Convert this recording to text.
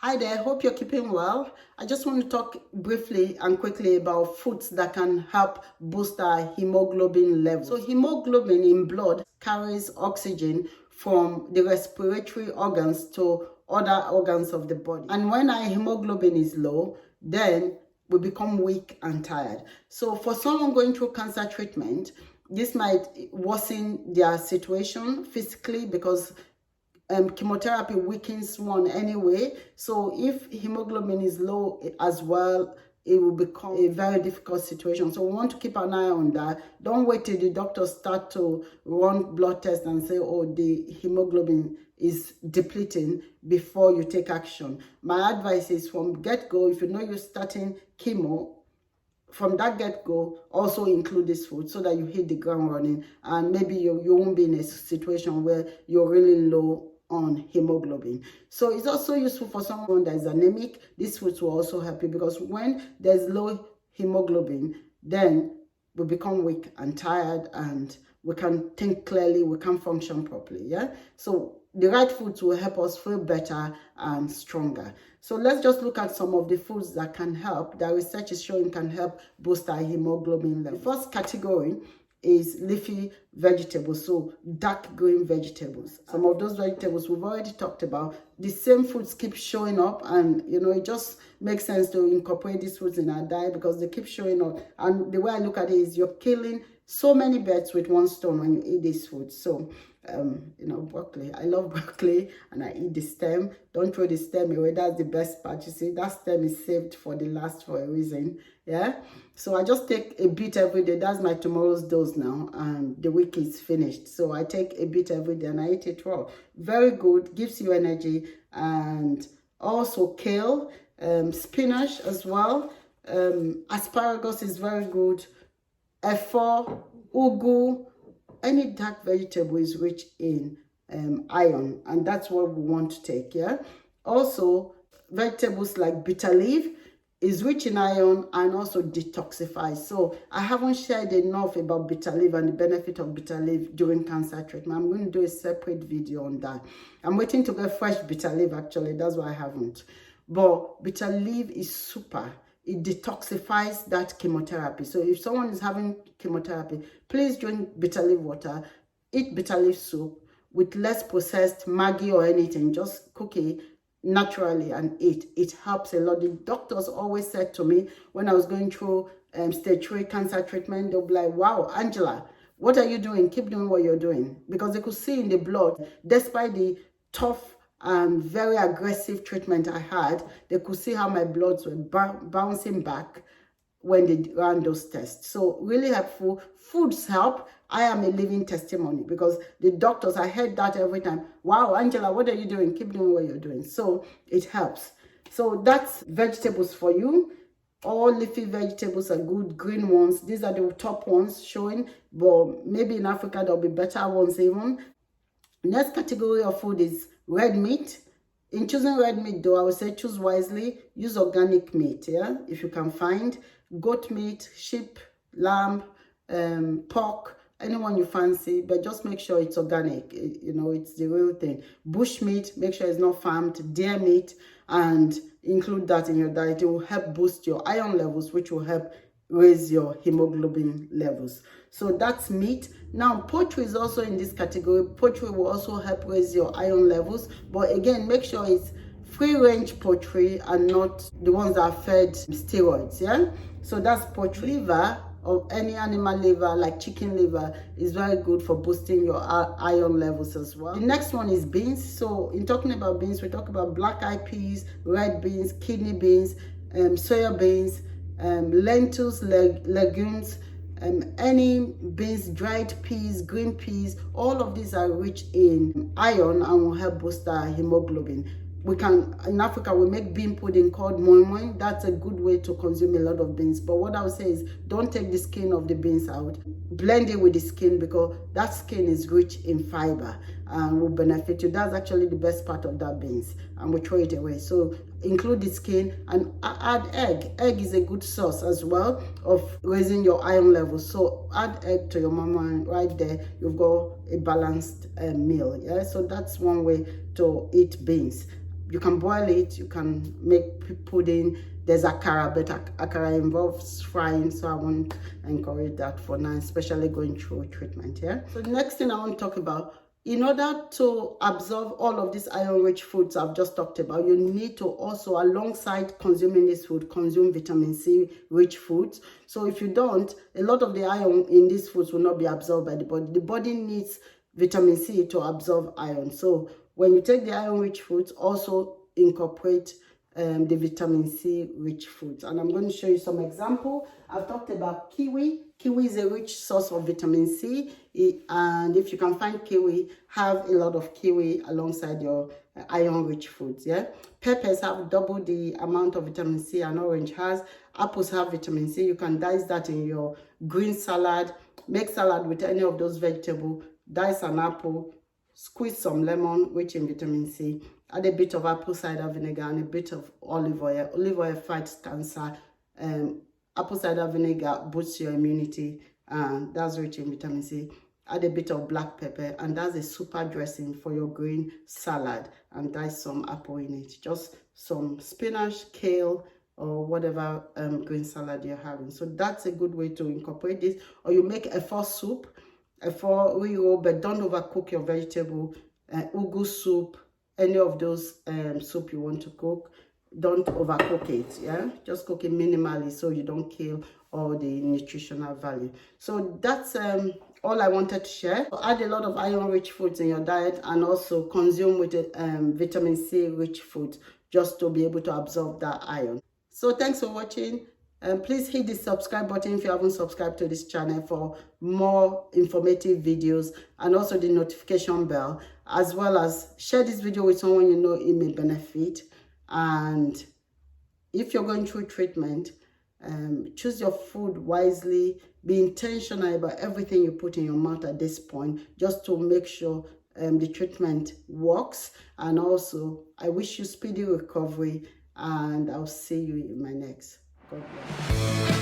Hi there, hope you're keeping well. I just want to talk briefly and quickly about foods that can help boost our hemoglobin level. So hemoglobin in blood carries oxygen from the respiratory organs to other organs of the body. And when our hemoglobin is low, then we become weak and tired. So for someone going through cancer treatment, this might worsen their situation physically because chemotherapy weakens one anyway. So if hemoglobin is low as well, it will become a very difficult situation. So we want to keep an eye on that. Don't wait till the doctors start to run blood tests and say, oh, the hemoglobin is depleting before you take action. My advice is from get-go, if you know you're starting chemo, from that get-go, also include this food so that you hit the ground running, and maybe you won't be in a situation where you're really low on hemoglobin. So it's also useful for someone that is anemic. These foods will also help you, because when there's low hemoglobin, then we become weak and tired, and we can think clearly, we can function properly. Yeah, so the right foods will help us feel better and stronger. So let's just look at some of the foods that can help, that research is showing can help boost our hemoglobin level. The first category is leafy vegetables, so dark green vegetables. Some of those vegetables we've already talked about. The same foods keep showing up, and it just makes sense to incorporate these foods in our diet because they keep showing up. And the way I look at it is you're killing so many birds with one stone when you eat these foods. So broccoli, I love broccoli and I eat the stem. Don't throw the stem away. That's the best part. You see, that stem is saved for the last for a reason. Yeah, so I just take a bit every day. That's my tomorrow's dose now, and the week is finished. So I take a bit every day and I eat it raw. Very good, gives you energy. And also kale, spinach as well. Asparagus is very good. Efo, ugu, any dark vegetable is rich in iron, and that's what we want to take. Yeah, also vegetables like bitter leaf is rich in iron and also detoxifies. So I haven't shared enough about bitter leaf and the benefit of bitter leaf during cancer treatment. I'm going to do a separate video on that. I'm waiting to get fresh bitter leaf, actually. That's why I haven't. But bitter leaf is super. It detoxifies that chemotherapy. So if someone is having chemotherapy, please drink bitter leaf water, eat bitter leaf soup with less processed Maggi or anything. Just cook it naturally and eat. It helps a lot. The doctors always said to me when I was going through stage 3 cancer treatment, they'll be like, wow, Angela, what are you doing? Keep doing what you're doing. Because they could see in the blood, despite the tough and very aggressive treatment I had, they could see how my bloods were bouncing back when they ran those tests. So really helpful. Foods help. I am a living testimony, because the doctors, I heard that every time. Wow, Angela, what are you doing? Keep doing what you're doing. So it helps. So that's vegetables for you. All leafy vegetables are good, green ones. These are the top ones showing, but maybe in Africa there'll be better ones even. Next category of food is red meat. In choosing red meat though, I would say choose wisely. Use organic meat, yeah, if you can find. Goat meat, sheep, lamb, pork, anyone you fancy, but just make sure it's organic. It's the real thing. Bush meat, make sure it's not farmed. Deer meat, and include that in your diet. It will help boost your iron levels, which will help raise your hemoglobin levels. So that's meat. Now poultry is also in this category. Poultry will also help raise your iron levels, but again, make sure it's free range poultry and not the ones that are fed steroids. Yeah, so that's poultry. Liver, or any animal liver like chicken liver, is very good for boosting your iron levels as well. The next one is beans. So in talking about beans, we talk about black-eyed peas, red beans, kidney beans, soya beans, lentils, legumes, any beans, dried peas, green peas. All of these are rich in iron and will help boost our hemoglobin. We can, in Africa, we make bean pudding called moi moi. That's a good way to consume a lot of beans. But what I would say is, don't take the skin of the beans out. Blend it with the skin, because that skin is rich in fiber and will benefit you. That's actually the best part of that beans, and we throw it away. So include the skin and add egg. Egg is a good source as well of raising your iron levels. So add egg to your mama, and right there you've got a balanced meal. Yeah, so that's one way to eat beans. You can boil it, you can make pudding. There's akara, but akara involves frying, so I won't encourage that for now, especially going through treatment. Yeah. So the next thing I want to talk about, in order to absorb all of these iron-rich foods I've just talked about, you need to also, alongside consuming this food, consume vitamin C-rich foods. So if you don't, a lot of the iron in these foods will not be absorbed by the body. The body needs vitamin C to absorb iron. So when you take the iron-rich foods, also incorporate the vitamin C rich foods. And I'm going to show you some example. I've talked about kiwi. Kiwi is a rich source of vitamin C, and if you can find kiwi, have a lot of kiwi alongside your iron rich foods. Yeah, peppers have double the amount of vitamin C an orange has. Apples have vitamin C. You can dice that in your green salad. Make salad with any of those vegetables. Dice an apple, squeeze some lemon rich in vitamin C, add a bit of apple cider vinegar and a bit of olive oil. Olive oil fights cancer. Apple cider vinegar boosts your immunity, and that's rich in vitamin C. Add a bit of black pepper, and that's a super dressing for your green salad, and dice some apple in it. Just some spinach, kale, or whatever green salad you're having. So that's a good way to incorporate this. Or you make a efo soup, but don't overcook your vegetable. Ugu soup, any of those soup you want to cook, don't overcook it. Yeah, just cook it minimally so you don't kill all the nutritional value. So that's all I wanted to share. So add a lot of iron rich foods in your diet, and also consume with vitamin C rich foods, just to be able to absorb that iron. So thanks for watching. Please hit the subscribe button if you haven't subscribed to this channel for more informative videos, and also the notification bell, as well as share this video with someone you know it may benefit. And if you're going through treatment, choose your food wisely. Be intentional about everything you put in your mouth at this point, just to make sure the treatment works. And also, I wish you speedy recovery, and I'll see you in my next. God bless.